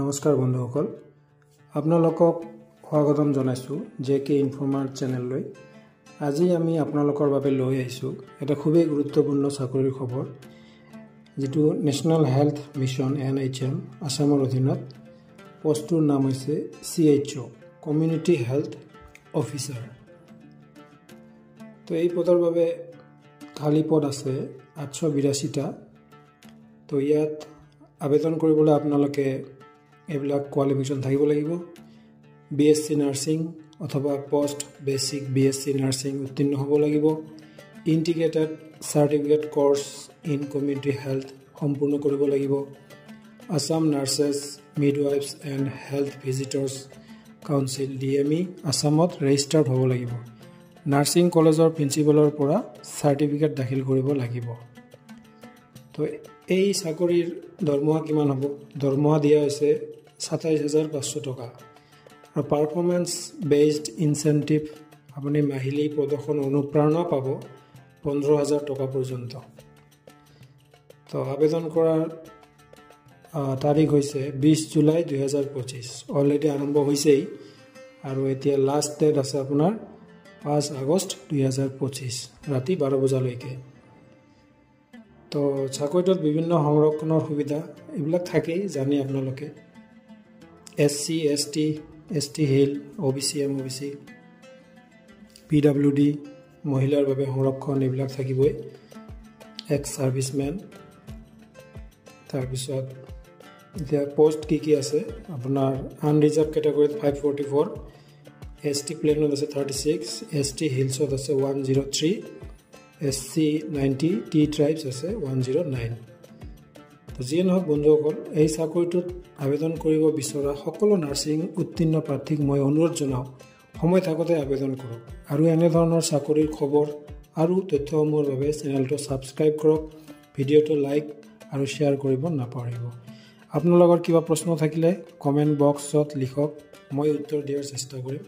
নমস্কাৰ বন্ধুসকল আপোনালোকক স্বাগতম জনাইছো জেকে ইনফৰ্মাৰ চেনেললৈ আজি আমি আপোনালোকৰ বাবে লৈ আহিছো এটা খুবেই গুৰুত্বপূৰ্ণ চাকৰিৰ খবৰ যেটো নেশ্যনেল হেল্থ মিছন NHM আসামৰ অধীনত পোষ্টৰ নাম হৈছে CHO কমিউনিটি হেল্থ অফিচাৰ তো এই পদৰ বাবে খালি পদ আছে 882টা তো ইয়াত আবেদন কৰিবলৈ আপোনালোকে এবিলাক কোৱালিফিকেশন থাকিব লাগিব BSc নাৰ্সিং অথবা পোষ্ট বেসিক BSc নাৰ্সিং উত্তীৰ্ণ হ'ব লাগিব integrated certificate course in community health সম্পূৰ্ণ কৰিব লাগিব Assam nurses midwives and health visitors council DME আসামত ৰেজিষ্টাৰ্ড হ'ব লাগিব নাৰ্সিং কলেজৰ প্ৰিন্সিপালৰ পৰা সাৰ্টিফিকেট দাখিল কৰিব লাগিব তো এই চাকৰিৰ দৰমহা কিমান হ'ব দৰমহা দিয়া হৈছে 27500 টকা আৰু পাৰফৰম্যান্স বেসড ইনসেন্টিভ আপুনি মাহিলী প্ৰদৰ্শন অনুপ্ৰেৰণা পাব 15000 টকা পৰ্যন্ত তো আবেদন কৰাৰ তাৰিখ হৈছে 20 জুলাই 2025 অলৰেডি আৰম্ভ হৈছেই আৰু এতিয়া লাষ্ট ডেট আছে আপোনাৰ 5 আগষ্ট 2025 ৰাতি 12 বজালৈকে তো চাকৰিটোত বিভিন্ন সংৰক্ষণৰ সুবিধা এইবিলাক থাকেই জানি আপোনালোকে SC ST হিল OBC MOBC PWD মহিলাৰ বাবে সংৰক্ষণ এইবিলাক থাকিবই এক্স সাৰ্ভিসম্যান তাৰপিছত এতিয়া পোষ্ট কি আছে আপোনাৰ আনৰিজাৰ্ভ ক্যাটাগৰীত 544 ST প্লেনত আছে 36 ST হিলছত আছে 103 SC 90 T ট্ৰাইবছ আছে 109 তো যিয়ে নহওক বন্ধুসকল এই চাকৰিটোত আবেদন কৰিব বিচৰা সকলো নাৰ্সিং উত্তীৰ্ণ প্ৰাৰ্থীক মই অনুৰোধ জনাও সময় থাকোতে আবেদন কৰক আৰু এনে ধৰণৰ চাকৰিৰ খবৰ আৰু তথ্যসমূহৰ বাবে চেনেলটো সাবস্ক্ৰাইব কৰক ভিডিঅটো লাইক আৰু শেয়াৰ কৰিব নাপাহৰিব আপোনালোকৰ কিবা প্ৰশ্ন থাকিলে কমেন্ট বক্সত লিখক মই উত্তৰ দিয়াৰ চেষ্টা কৰিম